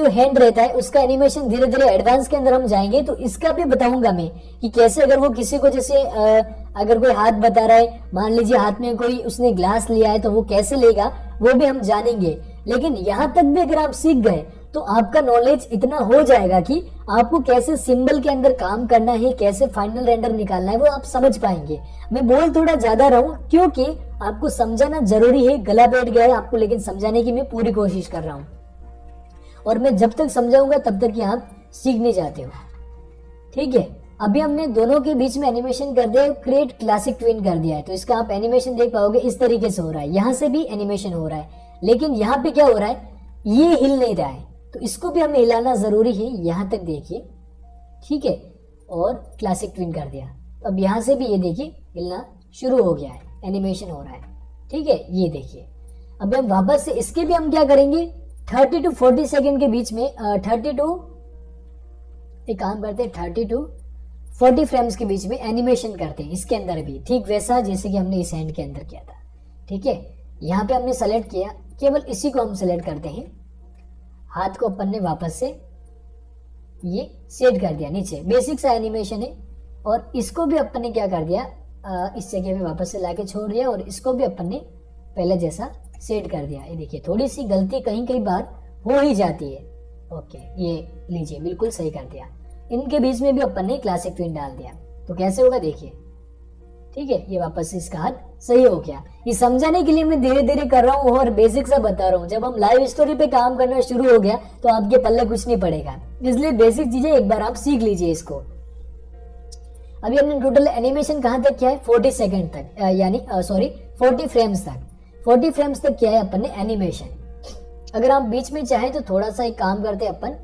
जो हैंड रहता है उसका एनिमेशन धीरे धीरे एडवांस के अंदर हम जाएंगे तो इसका भी बताऊंगा मैं कि कैसे अगर वो किसी को जैसे अगर कोई हाथ बता रहा है, मान लीजिए हाथ में कोई उसने ग्लास लिया है तो वो कैसे लेगा वो भी हम जानेंगे। लेकिन यहाँ तक भी अगर आप सीख गए तो आपका नॉलेज इतना हो जाएगा कि आपको कैसे सिंबल के अंदर काम करना है, कैसे फाइनल रेंडर निकालना है वो आप समझ पाएंगे। मैं बोल थोड़ा ज्यादा रहा हूँ क्योंकि आपको समझाना जरूरी है, गला बैठ गया है आपको, लेकिन समझाने की मैं पूरी कोशिश कर रहा हूँ और मैं जब तक समझाऊंगा तब तक कि आप सीखने जाते हो। ठीक है, अभी हमने दोनों के बीच में एनिमेशन कर दिया, क्रिएट क्लासिक ट्विन कर दिया है तो इसका आप एनिमेशन देख पाओगे इस तरीके से हो रहा है। यहाँ से भी एनिमेशन हो रहा है लेकिन यहाँ पे क्या हो रहा है, ये हिल नहीं रहा है तो इसको भी हमें हिलाना जरूरी है। यहाँ तक देखिए, ठीक है, और क्लासिक ट्विन कर दिया तो अब यहाँ से भी ये देखिए हिलना शुरू हो गया है, एनिमेशन हो रहा है। ठीक है, ये देखिए। अब हम वापस से इसके भी हम क्या करेंगे, 30 to 40 सेकेंड के बीच में 30 to एक काम करते हैं 30 to 40 फ्रेम्स के बीच में एनिमेशन करते हैं इसके अंदर भी, ठीक वैसा जैसे कि हमने इस हैंड के अंदर किया था। ठीक है, यहाँ पे हमने सेलेक्ट किया, केवल इसी को हम सेलेक्ट करते हैं, हाथ को अपन ने वापस से ये सेट कर दिया नीचे, बेसिक सा एनिमेशन है। और इसको भी अपन ने क्या कर दिया, इस जगह पे वापस से लाके छोड़ दिया और इसको भी अपन ने पहले जैसा सेट कर दिया। ये देखिए थोड़ी सी गलती कहीं कई बार हो ही जाती है। ओके, ये लीजिए बिल्कुल सही कर दिया। इनके बीच में भी अपन ने क्लासिक ट्विन डाल दिया तो कैसे होगा देखिए। ठीक है, ये वापस से इसका हाथ सही हो गया। ये समझाने के लिए मैं धीरे धीरे कर रहा हूँ और बेसिक सा बता रहा हूँ। जब हम लाइव स्टोरी पे काम करना शुरू हो गया तो आपके पल्ले कुछ नहीं पड़ेगा, इसलिए बेसिक चीजें एक बार आप सीख लीजिए इसको। अभी हमने टोटल एनिमेशन कहाँ तक किया है, 40 सेकेंड तक, यानी सॉरी 40 फ्रेम्स तक। 40 फ्रेम्स तक किया है अपन ने एनिमेशन। अगर आप बीच में चाहें तो थोड़ा सा एक काम करते हैं अपन,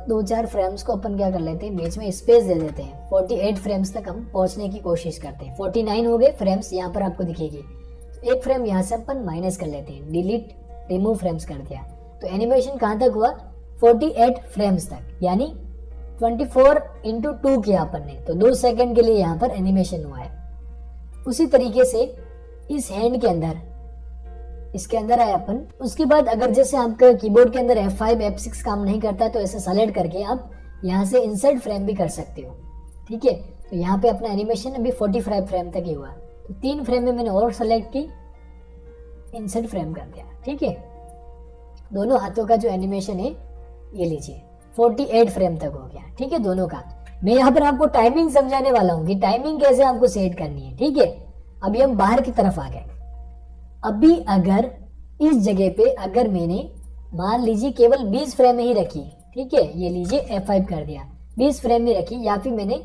2-4 फ्रेम्स को अपन क्या कर लेते हैं, बीच में स्पेस दे देते हैं। 48 फ्रेम्स तक हम पहुंचने की कोशिश करते हैं। 49 हो गए फ्रेम्स, यहाँ पर आपको दिखेगी। तो एक फ्रेम यहाँ से अपन माइनस कर लेते हैं, डिलीट रिमूव फ्रेम्स कर दिया। तो एनिमेशन कहाँ तक हुआ, 48 फ्रेम्स तक, यानी 24/2 किया अपन ने, तो 2 सेकेंड के लिए यहाँ पर एनिमेशन हुआ है। उसी तरीके से इस हैंड के अंदर, इसके अंदर आए अपन। उसके बाद अगर जैसे आपका कीबोर्ड के अंदर F5 F6 काम नहीं करता तो ऐसे सेलेक्ट करके आप यहाँ से इंसर्ट फ्रेम भी कर सकते हो। ठीक है, तो यहाँ पे अपना एनिमेशन अभी 45 फ्रेम तक ही हुआ, तो 3 फ्रेम में मैंने और सेलेक्ट की, इंसर्ट फ्रेम कर दिया। ठीक है, दोनों हाथों का जो एनिमेशन है ये लीजिए 48 फ्रेम तक हो गया। ठीक है, दोनों का। मैं यहाँ पर आपको टाइमिंग समझाने वाला हूँ कि टाइमिंग कैसे आपको सेट करनी है। ठीक है, अभी हम बाहर की तरफ आ गए। अभी अगर इस जगह पे अगर मैंने मान लीजिए केवल 20 फ्रेम में ही रखी, ठीक है, ये लीजिए F5 कर दिया, 20 फ्रेम में रखी, या फिर मैंने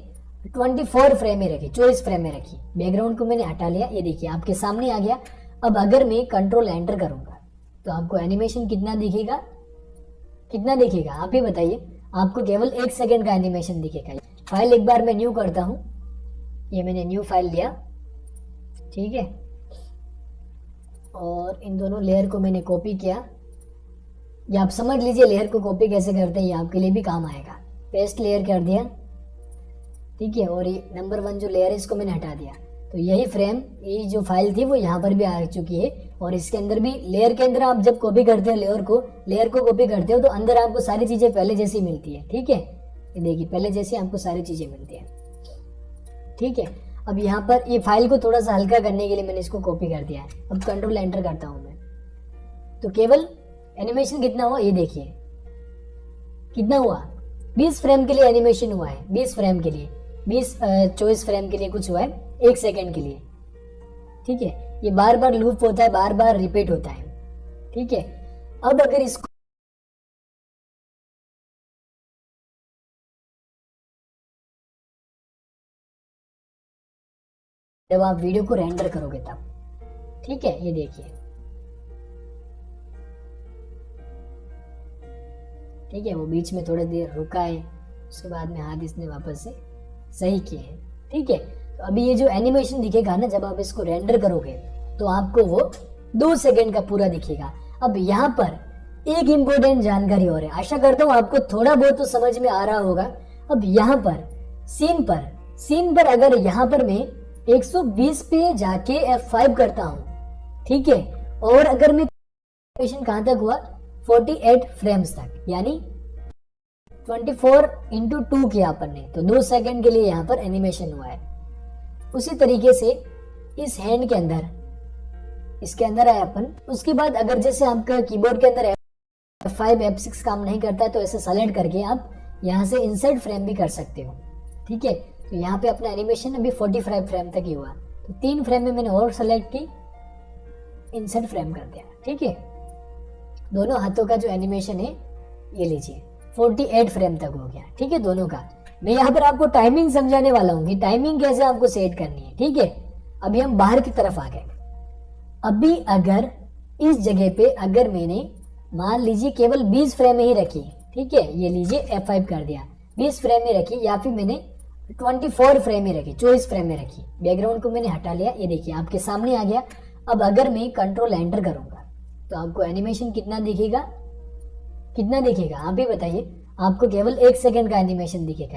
24 फ्रेम में रखी, 24 फ्रेम में रखी, बैकग्राउंड को मैंने हटा लिया, ये देखिए आपके सामने आ गया। अब अगर मैं कंट्रोल एंटर करूंगा तो आपको एनिमेशन कितना दिखेगा, कितना दिखेगा आप ही बताइए। आपको केवल 1 सेकेंड का एनिमेशन दिखेगा। फाइल एक बार मैं न्यू करता हूँ, ये मैंने न्यू फाइल लिया। ठीक है, और इन दोनों लेयर को मैंने कॉपी किया, या आप समझ लीजिए लेयर को कॉपी कैसे करते हैं, ये आपके लिए भी काम आएगा। पेस्ट लेयर कर दिया। ठीक है, और ये नंबर 1 जो लेयर है इसको मैंने हटा दिया। तो यही फ्रेम, ये जो फाइल थी वो यहाँ पर भी आ चुकी है। और इसके अंदर भी, लेयर के अंदर आप जब कॉपी करते हो लेयर को कॉपी करते हो तो अंदर आपको सारी चीजें पहले जैसी मिलती है। ठीक है, ये देखिए पहले जैसी आपको सारी चीजें मिलती है। ठीक है, अब यहाँ पर ये फाइल को थोड़ा सा हल्का करने के लिए मैंने इसको कॉपी कर दिया है। अब कंट्रोल एंटर करता हूं मैं, तो केवल एनिमेशन कितना हुआ ये देखिए, कितना हुआ, 20 फ्रेम के लिए एनिमेशन हुआ है। 20 फ्रेम के लिए, 24 फ्रेम के लिए कुछ हुआ है, 1 सेकेंड के लिए। ठीक है, ये बार बार लूप होता है, बार बार रिपीट होता है। ठीक है, अब अगर इसको जब आप वीडियो को रेंडर करोगे तब, ठीक है, ये देखिए। ठीक है, वो बीच में थोड़ी देर रुका है, उसके बाद में हाथ इसने वापस से सही किए हैं। ठीक है, तो अभी ये जो एनिमेशन दिखेगा ना, जब आप इसको रेंडर करोगे तो आपको वो 2 सेकेंड का पूरा दिखेगा। अब यहाँ पर एक इम्पोर्टेंट जानकारी और है, आशा करता हूँ आपको थोड़ा बहुत तो समझ में आ रहा होगा। अब यहाँ पर सीन पर अगर यहाँ पर मैं 120 पे जाके F5 करता हूँ, ठीक है, और अगर मैं एनिमेशन कहाँ तक हुआ, 48 फ्रेम्स तक, यानी 24/2 किया अपन ने, तो 2 सेकंड के लिए यहाँ पर एनिमेशन हुआ है। उसी तरीके से इस हैंड के अंदर, इसके अंदर आए अपन। उसके बाद अगर जैसे आपका कीबोर्ड के अंदर F5 F6 काम नहीं करता है तो ऐसे सेलेक्ट करके आप यहाँ से इंसर्ट फ्रेम भी कर सकते हो, ठीक है। तो यहाँ पे अपना एनिमेशन अभी 45 फ्रेम तक ही हुआ, तो 3 फ्रेम में मैंने और सेलेक्ट की, इंसर्ट फ्रेम कर दिया, ठीक है। दोनों हाथों का जो एनिमेशन है ये लीजिए 48 फ्रेम तक हो गया, ठीक है, दोनों का। मैं यहाँ पर आपको टाइमिंग समझाने वाला हूँ कि टाइमिंग कैसे आपको सेट करनी है, ठीक है। अभी हम बाहर की तरफ आ गए। अभी अगर इस जगह पे अगर मैंने मान लीजिए केवल 20 फ्रेम में ही रखी, ठीक है, ये लीजिए F5 कर दिया, 20 फ्रेम में रखी, या फिर मैंने 24 फ्रेम में रखी, 24 फ्रेम में रखी, बैकग्राउंड को मैंने हटा लिया, ये देखिए आपके सामने आ गया। अब अगर मैं कंट्रोल एंटर करूंगा तो आपको एनिमेशन कितना दिखेगा, कितना दिखेगा आप ही बताइए। आपको केवल 1 सेकंड का एनिमेशन दिखेगा।